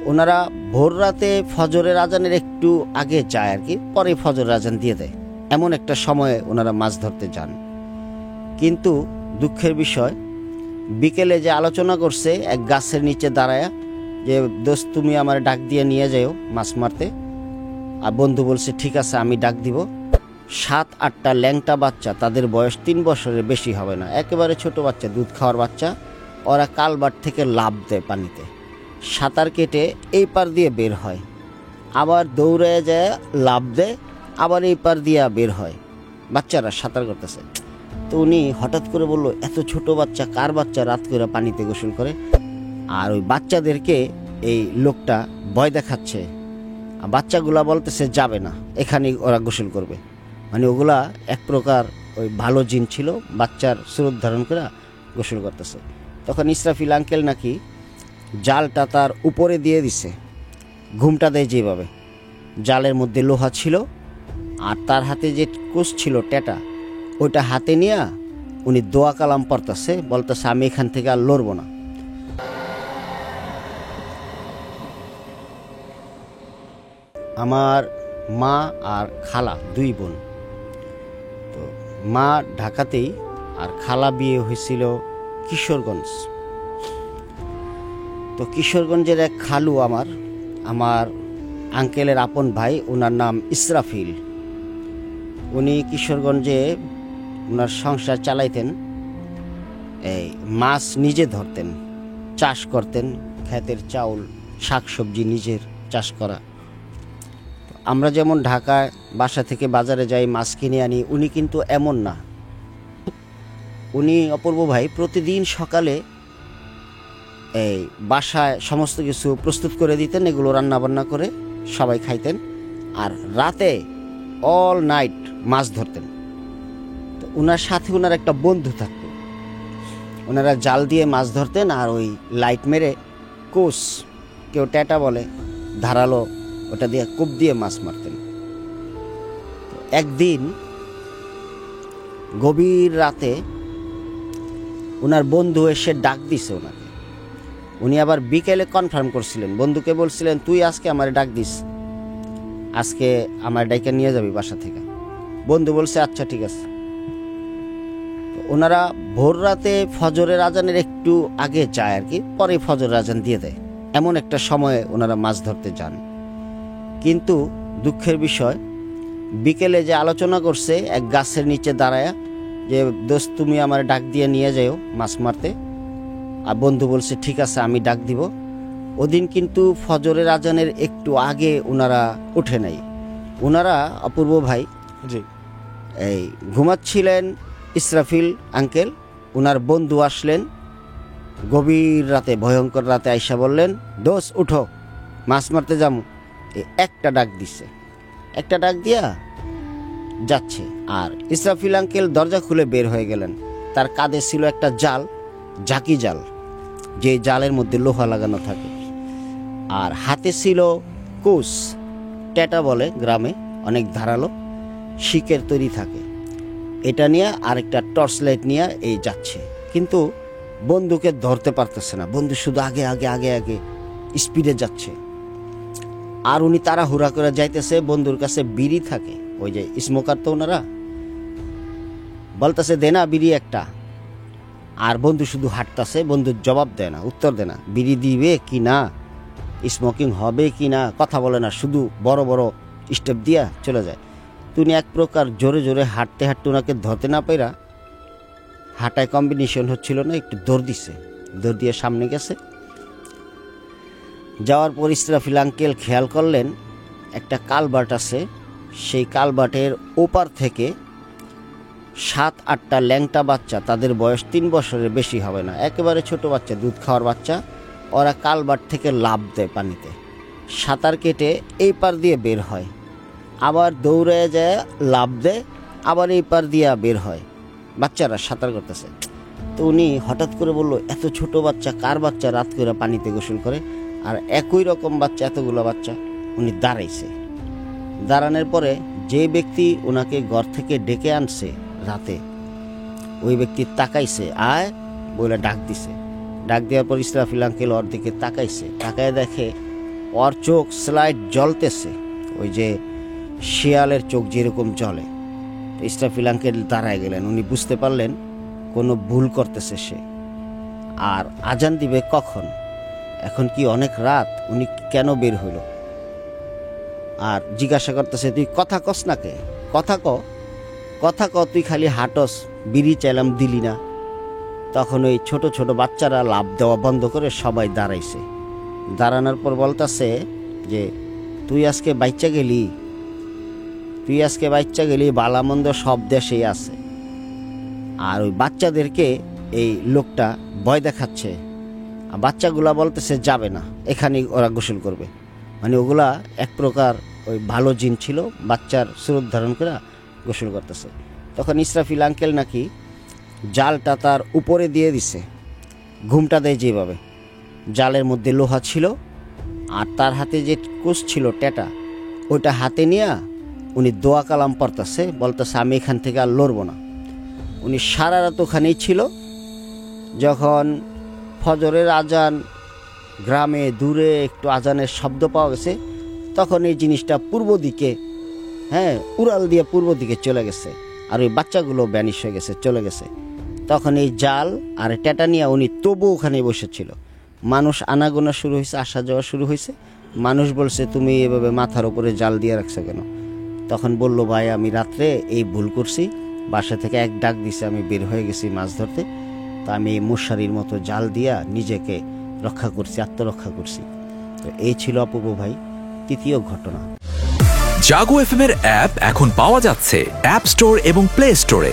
ওনারা ভোর রাতে ফজরের আজানের একটু আগে যায় আর কি, পরে ফজরের আজান দিয়ে দেয়, এমন একটা সময়ে ওনারা মাছ ধরতে যান। কিন্তু দুঃখের বিষয়, বিকেলে যে আলোচনা করছে এক গাছের নিচে দাঁড়ায়া যে দোস্ত তুমি আমার ডাক দিয়ে নিয়ে যাও মাছ মারতে, আর বন্ধু বলছে ঠিক আছে আমি ডাক দিব। 7-8টা ল্যাংটা বাচ্চা, তাদের বয়স 3 বছরের বেশি হবে না, একেবারে ছোট বাচ্চা, দুধ খাওয়ার বাচ্চা, ওরা কালভার্ট থেকে লাফ দেয় পানিতে, সাঁতার কেটে এই পার দিয়ে বের হয়, আবার দৌড়ে যায় লাফ দেয়, আবার এই পার দিয়ে বের হয়, বাচ্চারা সাঁতার করতেছে। তো উনি হঠাৎ করে বলল এত ছোট বাচ্চা, কার বাচ্চা রাত করে পানিতে গোসল করে? আর ওই বাচ্চাদেরকে এই লোকটা ভয় দেখাচ্ছে, বাচ্চাগুলা বলতেছে যাবে না, এখানেই ওরা গোসল করবে। মানে ওগুলা এক প্রকার ওই ভালো জিন ছিল, বাচ্চার স্রোত ধারণ করে গোসল করতেছে। তখন ইসরাফিল আঙ্কেল নাকি জালটা তার উপরে দিয়ে দিছে, ঘুমটা দেয় যেভাবে, জালের মধ্যে লোহা ছিল, আর তার হাতে যে কোষ ছিল টেটা, ওইটা হাতে নিয়ে উনি দোয়া কালাম পড়তেছে, বলতেছে আমি এখান থেকে আর লড়বো না। আমার মা আর খালা 2 বোন, তো মা ঢাকাতেই আর খালা বিয়ে হয়েছিল কিশোরগঞ্জ। তো কিশোরগঞ্জের এক খালু আমার আঙ্কেলের আপন ভাই, ওনার নাম ইসরাফিল। উনি কিশোরগঞ্জে ওনার সংসার চালাইতেন, এই মাছ নিজে ধরতেন, চাষ করতেন, ক্ষেতের চাউল শাকসবজি নিজের চাষ করা। আমরা যেমন ঢাকায় বাসা থেকে বাজারে যাই মাছ কিনে আনি, উনি কিন্তু এমন না। উনি অপূর্ব ভাই প্রতিদিন সকালে এই বাসায় সমস্ত কিছু প্রস্তুত করে দিতেন, এগুলো রান্নাবান্না করে সবাই খাইতেন, আর রাতে অল নাইট মাছ ধরতেন। তো ওনার সাথে ওনার একটা বন্ধু থাকতো, ওনারা জাল দিয়ে মাছ ধরতেন, আর ওই লাইট মেরে কোষ, কেউ ট্যাটা বলে, ধারালো, ওটা দিয়ে কূপ দিয়ে মাছ মারতেন। একদিন গভীর রাতে ওনার বন্ধু এসে ডাক দিছে ওনাকে। উনি আবার বিকেলে কনফার্ম করছিলেন, বন্ধুকে বলছিলেন তুই আজকে আমার ডাক দিস, আজকে আমার ডাইকে নিয়ে যাবি বাসা থেকে। বন্ধু বলছে আচ্ছা ঠিক আছে। ওনারা ভোর রাতে ফজরের আজানের একটু আগে যায় আর কি, পরে ফজরের আজান দিয়ে দেয়, এমন একটা সময়ে ওনারা মাছ ধরতে যান। কিন্তু দুঃখের বিষয়, বিকেলে যে আলোচনা করছে এক গাছের নিচে দাঁড়ায়া যে দোস্ত তুমি আমার ডাক দিয়ে নিয়ে যাও মাছ মারতে, আর বন্ধু বলছে ঠিক আছে আমি ডাক দিব। ওদিন কিন্তু ফজরের আজানের একটু আগে ওনারা উঠে নাই। ওনারা অপূর্ব ভাই জি এই ঘুমাচ্ছিলেন, ইসরাফিল আঙ্কেল, ওনার বন্ধু আসলেন গভীর রাতে, ভয়ঙ্কর রাতে, আইসা বললেন দোস্ত উঠো মাছ মারতে যাবো। একটা ডাক দিছে, একটা ডাক দিয়া যাচ্ছে, আর ইসরাফিল আঙ্কেল দরজা খুলে বের হয়ে গেলেন। তার কাঁধে ছিল একটা জাল, ঝাঁকি জাল, যে জালের মধ্যে লোহা লাগানো থাকে, আর হাতে ছিল কোষ, ট্যাটা বলে গ্রামে, অনেক ধারালো, শিকের তৈরি থাকে। এটা নিয়ে আরেকটা টর্চ লাইট নিয়ে এই যাচ্ছে, কিন্তু বন্ধুকে ধরতে পারতেছে না। বন্ধু শুধু আগে আগে আগে আগে স্পিডে যাচ্ছে, আর উনি তাড়াহুড়া করে যাইতেছে। বন্ধুর কাছে বিড়ি থাকে, ওই যে স্মোকার, তো ওনারা বলতেছে দে না বিড়ি একটা, আর বন্ধু শুধু হাঁটতেছে। বন্ধু জবাব দেয় না, উত্তর দেয় না, বিড়ি দিবে কি না, স্মোকিং হবে কি না, কথা বলে না, শুধু বড় বড় স্টেপ দিয়া চলে যায়। তুমি এক প্রকার জোরে জোরে হাঁটতে হাঁটতে ওনাকে ধরতে না পাইরা, হাঁটায় কম্বিনেশন হচ্ছিল না, একটু দৌড় দিছে, দৌড় দিয়ে সামনে গেছে। যাওয়ার পর ইসরাফিল আঙ্কেল খেয়াল করলেন একটা কালভার্ট আছে, সেই কালভার্টের ওপার থেকে 7-8টা ল্যাংটা বাচ্চা, তাদের বয়স 3 বছরের বেশি হবে না, একেবারে ছোট বাচ্চা, দুধ খাওয়ার বাচ্চা, ওরা কালভার্ট থেকে লাফ দেয় পানিতে, সাঁতার কেটে এই পার দিয়ে বের হয়, আবার দৌড়ে যায় লাফ দেয়, আবার এই পার দিয়ে বের হয়, বাচ্চারা সাঁতার করতেছে। তো উনি হঠাৎ করে বলল এত ছোট বাচ্চা, কার বাচ্চা রাত করে পানিতে গোসল করে? আর একই রকম বাচ্চা, এতগুলো বাচ্চা। উনি দাঁড়াইছে, দাঁড়ানোর পরে যে ব্যক্তি ওনাকে ঘর থেকে ডেকে আনছে রাতে, ওই ব্যক্তি তাকাইছে, আয় বলে ডাক দিছে। ডাক দেওয়ার পর ইসরাফিল আঙ্কেল ওর দিকে তাকাইছে, তাকায় দেখে ওর চোখ স্লাইড জ্বলতেছে, ওই যে শিয়ালের চোখ যেরকম জ্বলে। ইসরাফিল আঙ্কেল দাঁড়ায় গেলেন, উনি বুঝতে পারলেন কোনো ভুল করতেছে সে। আর আজান দিবে কখন, এখন কি অনেক রাত, উনি কেন বের হইল? আর জিজ্ঞাসা করতেছে, তুই কথা কস না কে, কথা ক, তুই খালি হাঁটস, বিড়ি চাইলাম দিলি না। তখন ওই ছোট ছোট বাচ্চারা লাফ দেওয়া বন্ধ করে সবাই দাঁড়াইছে। দাঁড়ানোর পর বলতেছে যে তুই আজকে বাচ্চা গেলি, বালামন্দ সব দেশেই আছে। আর ওই বাচ্চাদেরকে এই লোকটা ভয় দেখাচ্ছে। আর বাচ্চাগুলা বলতেছে যাবে না, এখানেই ওরা গোসল করবে। মানে ওগুলা এক প্রকার ওই ভালো জিন ছিল, বাচ্চার স্বরূপ ধারণ করে গোসল করতেছে। তখন ইসরাফিল আঙ্কেল নাকি জালটা তার উপরে দিয়ে দিছে, ঘুমটা দেয় যেভাবে, জালের মধ্যে লোহা ছিল, আর তার হাতে যে কুশ ছিল টেটা, ওইটা হাতে নিয়ে উনি দোয়া কালাম পড়তেছে, বলতেছে আমি এখান থেকে আর লড়বো না। উনি সারা রাত ওখানেই ছিল। যখন ফজরের আজান, গ্রামে দূরে একটু আজানের শব্দ পাওয়া গেছে, তখন এই জিনিসটা পূর্ব দিকে, উড়াল দিয়ে পূর্ব দিকে চলে গেছে। আর ওই বাচ্চাগুলো ব্যানিশ হয়ে গেছে, চলে গেছে। তখন এই জাল আর টেটা নিয়ে উনি তবু ওখানে বসেছিল। মানুষ আনাগোনা শুরু হয়েছে, আসা যাওয়া শুরু হয়েছে। মানুষ বলছে তুমি এভাবে মাথার উপরে জাল দিয়ে রাখছো কেন? তখন বলল, ভাই আমি রাত্রে এই ভুল করছি, বাসা থেকে এক ডাক দিছে, আমি বের হয়ে গেছি মাছ ধরতে, তা আমি এই মশারির মতো জাল দিয়া নিজেকে রক্ষা করছি, আত্মরক্ষা করছি। তো এই ছিল অপূর্ব ভাই তৃতীয় ঘটনা। জাগো এফএম এর অ্যাপ এখন পাওয়া যাচ্ছে অ্যাপ স্টোর এবং প্লে স্টোরে।